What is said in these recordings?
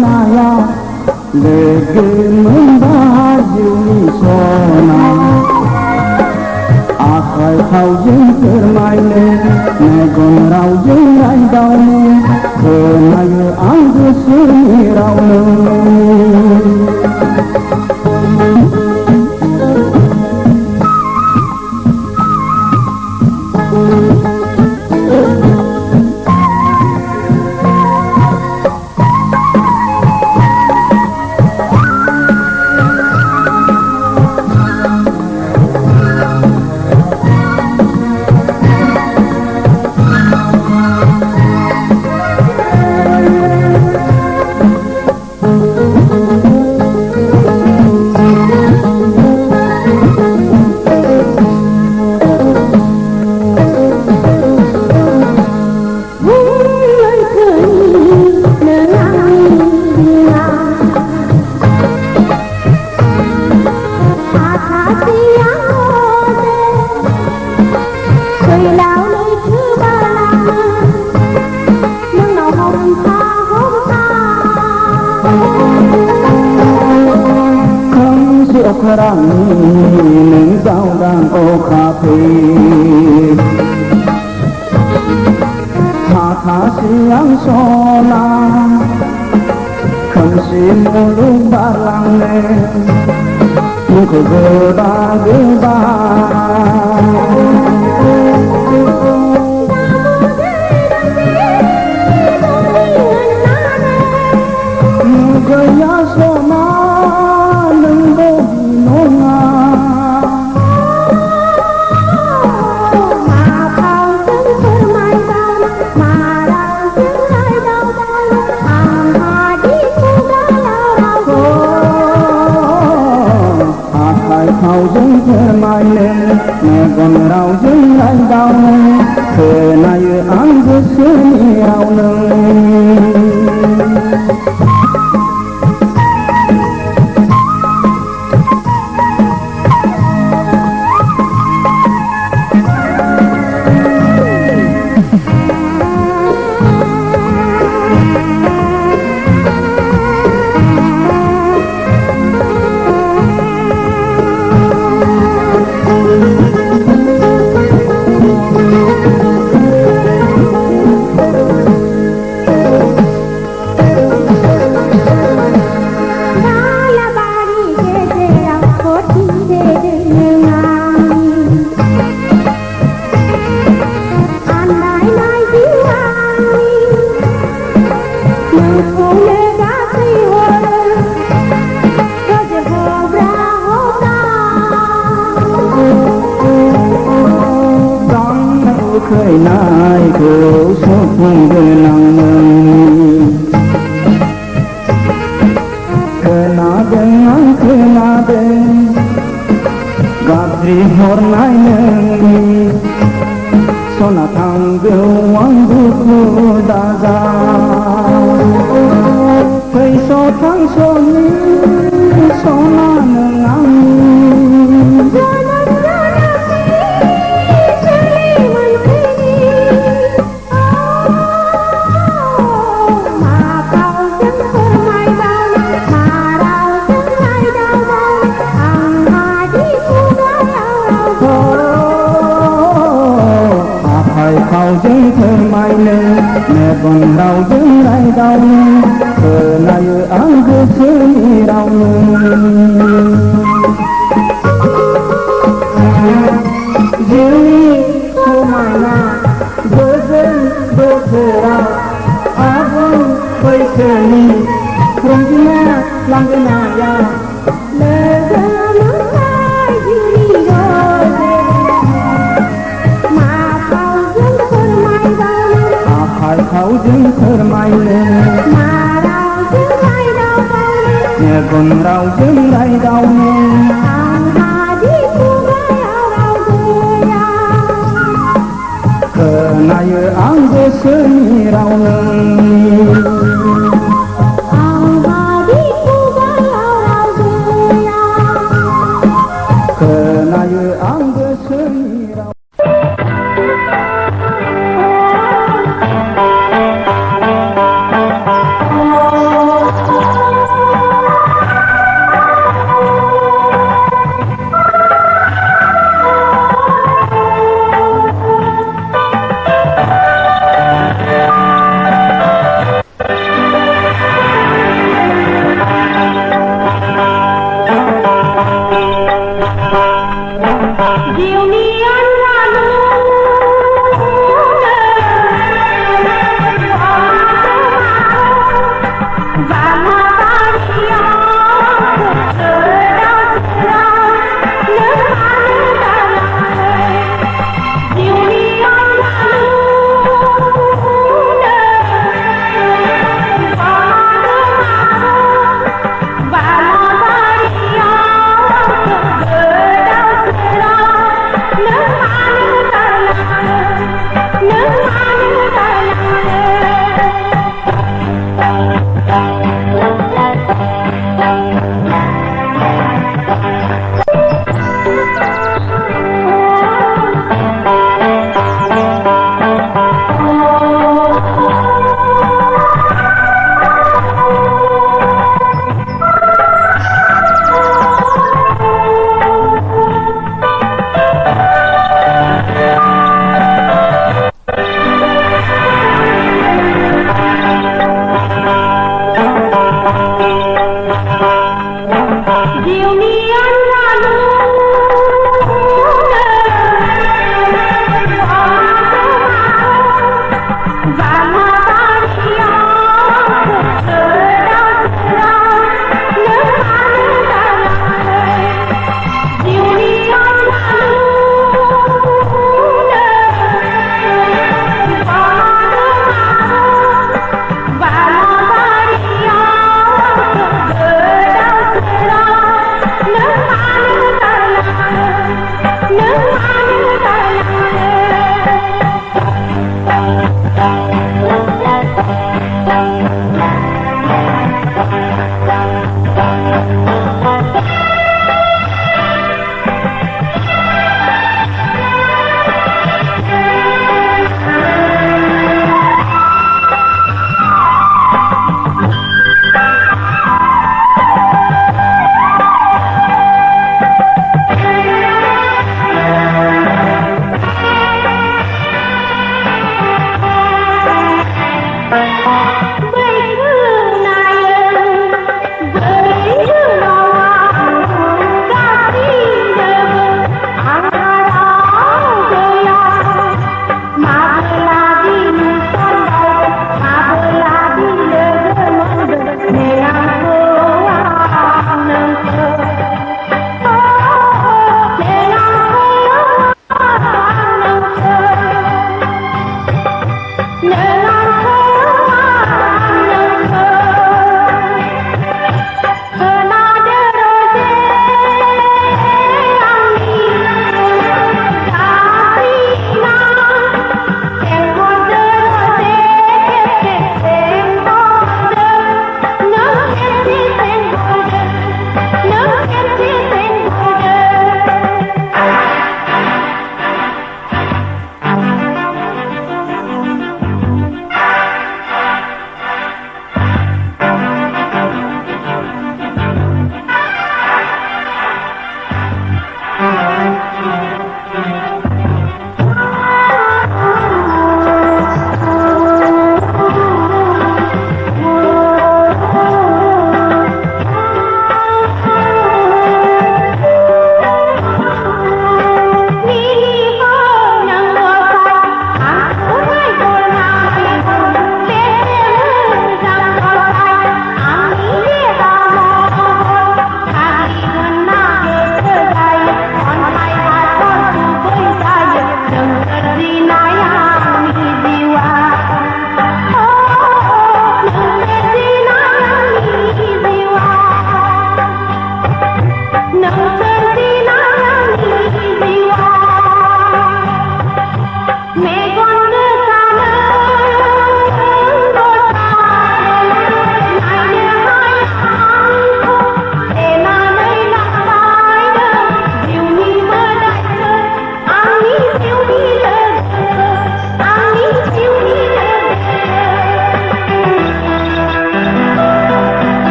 naya lege membajuni sona akai khau jing termaine negon rau jing rai daune kenayu anggu suni raune rang nâng dao đang ô cà phê thả thả siang sona không si mô lúc ba lăng nè mô khờ gơ ba gơ nhá sona nâng đô hầu dưng thơ mai lên mẹ còn rau dưng anh đau thơ này ăn cứ xưa nhiều nâng khơi nai cứu suốt người lòng mình khơi na bên gặp đi hồn nai nâng sona thang biểu quang du đa ra khơi so thang so ni sona nâng ang hầu dưng thơ mai lên mẹ còn đau dưng lại đau thơ này ăn cứ xưa đau diri kumana bozen dosera abang paisani krunjina langna ya hầu dưng thơ mai lên mà đau dưng lại đau nghe còn đau dưng lại đau khờ này ăn vô sớm đau khờ này ăn vô sớm đau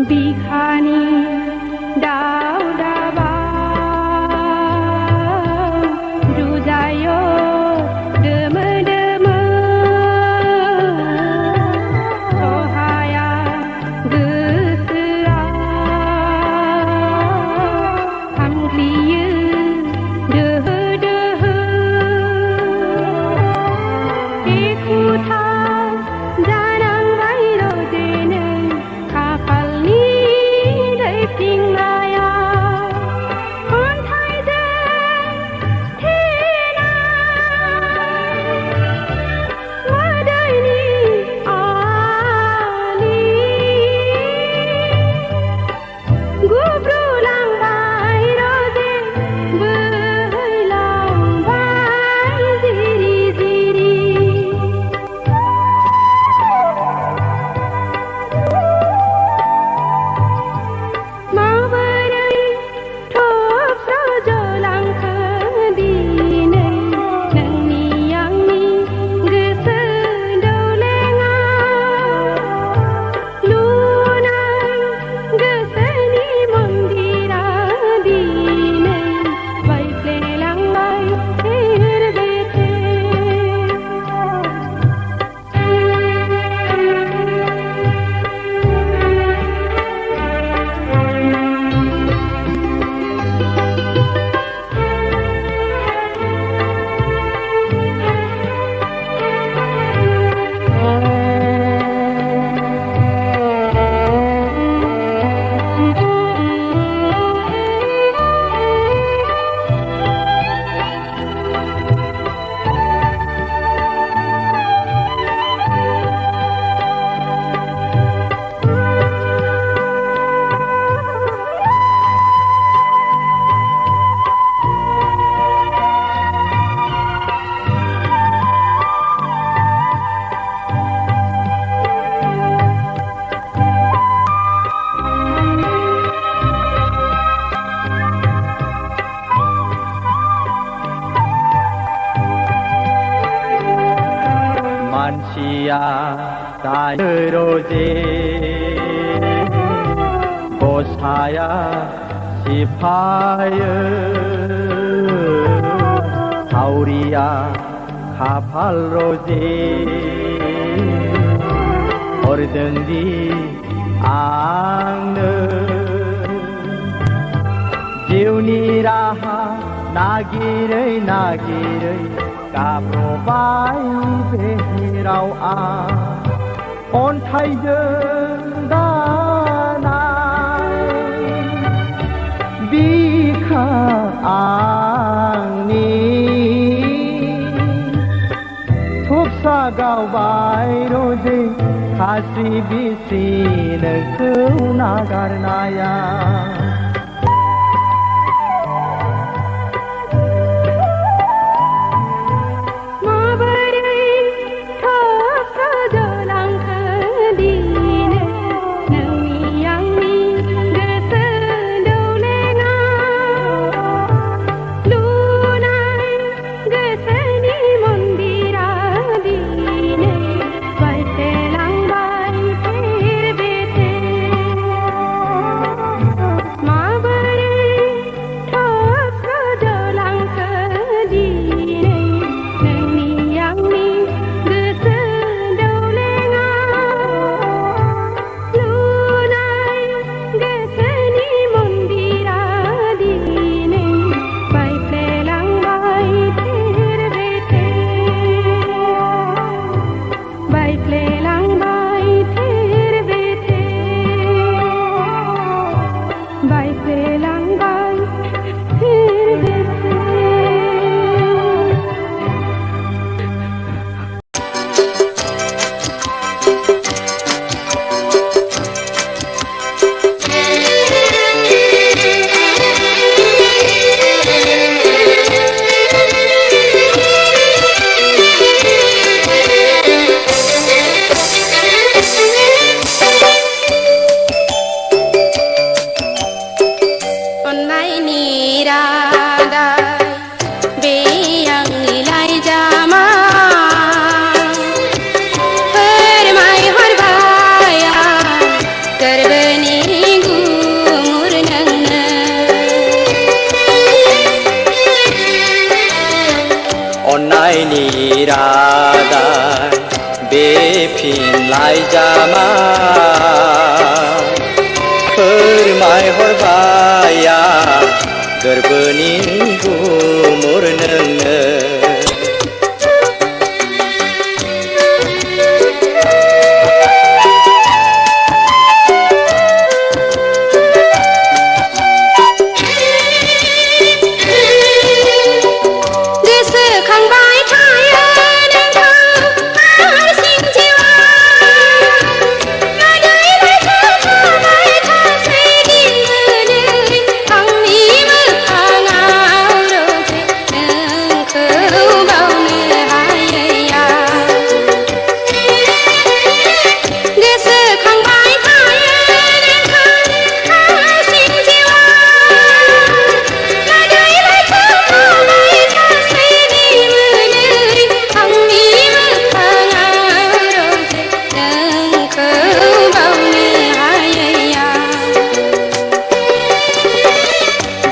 बिखानि दाउ दाबाव रुजायो दोमो दोमो सहाया गोसोआ हामग्लियो दोहो दोहो एखुथा जानांबाय रजेनो खाफालनि दैथिंनाया अन्थाइजों थेनाय मोदैनि आलि गुब्रुलांबाय रजे बोहैलांबाय जिरि जिरि माबोरै थबस्र'जलांखो दिनै नोंनि आंनि गोसो दौलेङाव लुनाय गोसोनि मन्दिरा दिनै बायफ्लेलांबाय थेरबेथे मानसिया जायो रजे गसाया सिफायो सावरिया खाफाल रजे हरदोंदि आंनो जिउनि राहा नागिरै नागिरै गाब्रबाय बेहेराव आं अन्थाइजों दानाय बिखा आंनि थबसा गावबाय रजे खास्रि बिस्रि नोंखौ नागारनाया माबोरै थबस्र'जलांखो दिनै नोंनि आंनि गोसो दौलेङाव लुनाय गोसोनि मन्दिरा दिनै बायफ्लेलांबाय थेरबेथे अन्नायनि रादाय बे फिनलाइ जामा फोरमायहरबाय आं गोरबोनि गुमुर नोंनो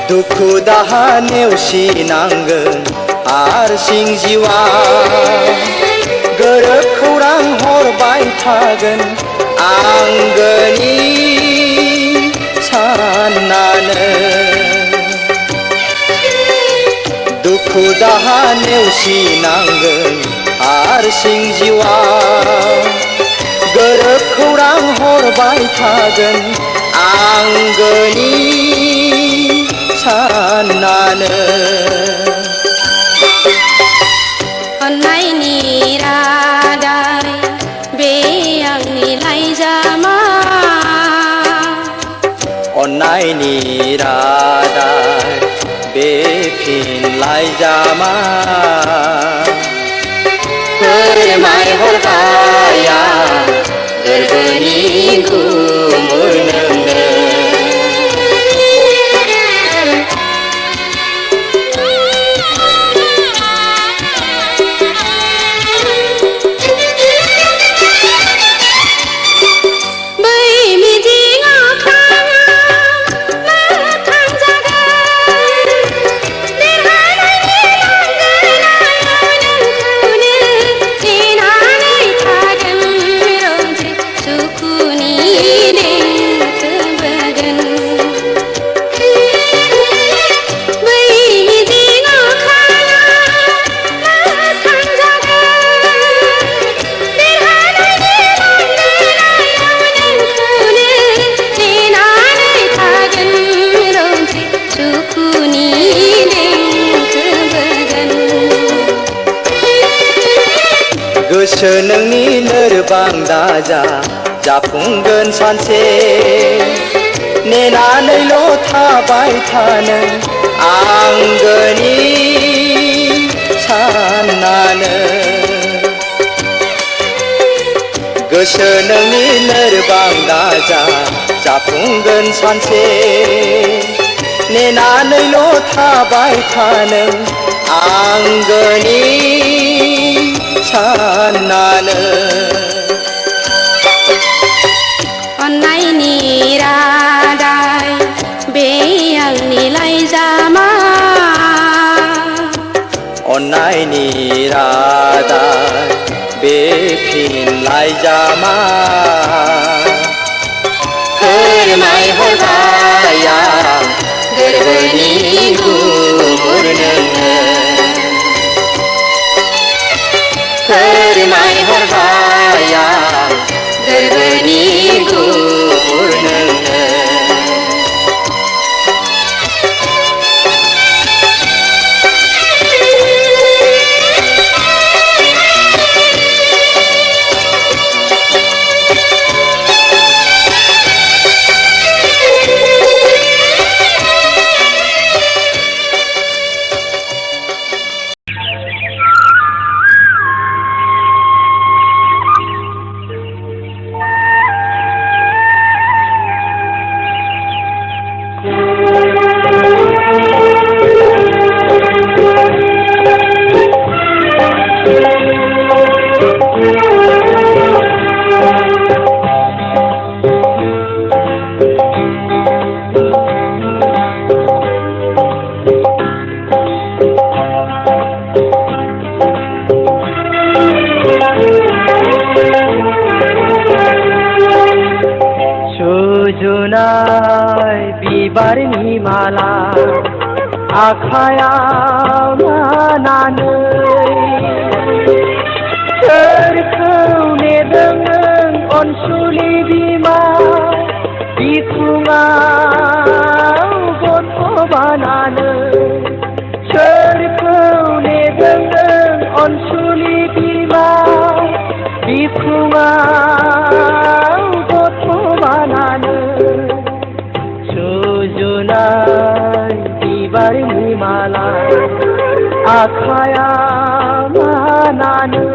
दुखु दाहा नेवसिनांगोन हारसिं जिउआ गोरोब खौरां हरबाय थागोन आंगोनि साननानै दुखु दाहा नेवसिनांगोन हारसिं जिउआ गोरोब खौरां हरबाय थागोन आंगोनि साननानै अन्नायनि रादाय बे आंनि लाइजामा अन्नायनि रादाय बे फिनलाइ जामा फोरमायहरबाय आं गोरबोनि गुमुर नोंनो गोसो नोंनि लोरबां दाजा जाफुंगोन सानसे नेनानैल' थाबाय थानो आंगोनि साननानै गोसो नोंनि लोरबां दाजा जाफुंगोन सानसे नेनानैल' थाबाय थानो आंगोनि साननानै अन्नायनि रादाय बे आंनि लाइजामा अन्नायनि रादाय बे फिनलाइ जामा फोरमायहरबाय आं गोरबोनि गुमुर नोंनो फोरमायहरबाय आं गोरबोनि गुमुर नोंनो माला आखायाव लानानै सोरखौ नेदों नों अनसुलि बिमा बिखुङाव गथ' बानानै सोरखौ नेदों नों अनसुलि बिमा बिखुङाव गथ' बानानै सुजुनाय बिबारनि माला आखायाव लानानै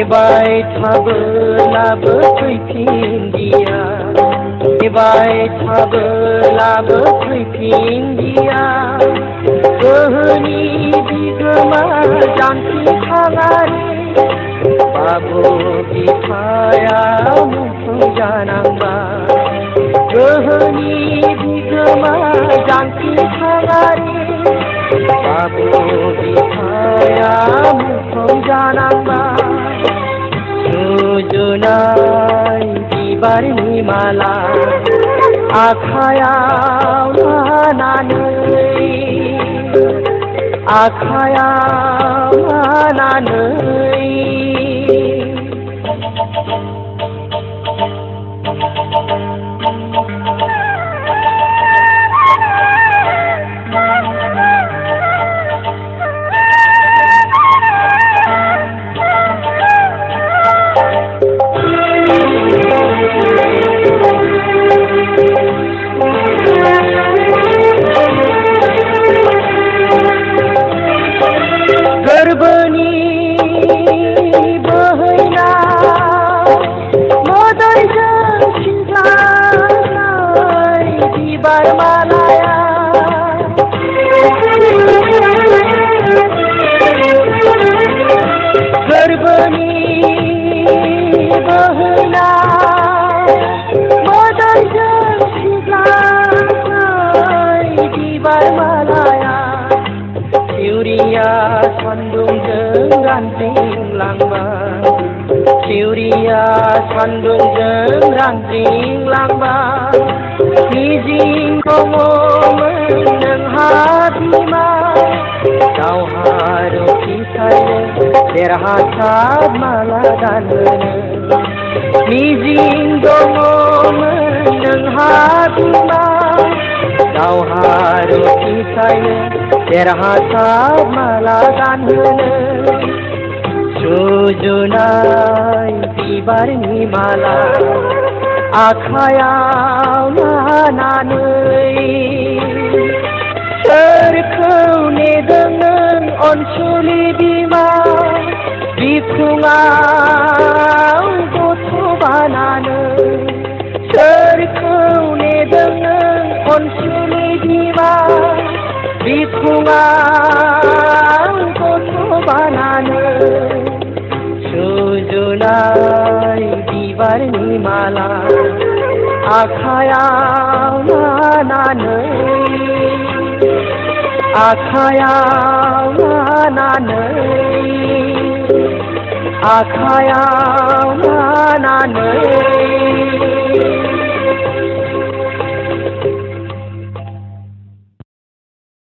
नेबाय थाबोलाबो फैफिनदिया नेबाय थाबोलाबो फैफिनदिया गोहोनि बिगोमा जांख्रिखाङारि बाबु बिफाया मुंख्लं जानांबाय गोहोनि बिगोमा जांख्रिखाङारि बाबु बिफाया मुंख्लं जानांबाय सुजुनाय बिबारनि माला आखायाव लानानै गोरबोनि बोहैनाय मोदैजों सिंजानाय बिबार मालाया गोरबोनि बोहैनाय मोदैजों सिंजानाय बिबार मालाया सिउरिया सान्दुंजों रानज्रिंलांबाय सिउरिया सान्दुंजों रानज्रिंलांबाय मिजिं दङमोन नोंहा बिमा दावहारु फिसायनो देरहासार माला गानहोनो मिजिं दङमोन नोंहा बिमा दावहारु फिसायनो देरहासार माला गानहोनो सुजुनाय बिबारनि माला आखायाव लानानै सोरखौ नेदों नों अनसुलि बिमा बिखुङाव गथ' बानानै सोरखौ नेदों नों अनसुलि बिमा बिखुङाव गथ' बानानै सुजुनाय बिबारनि माला आखायाव लानानै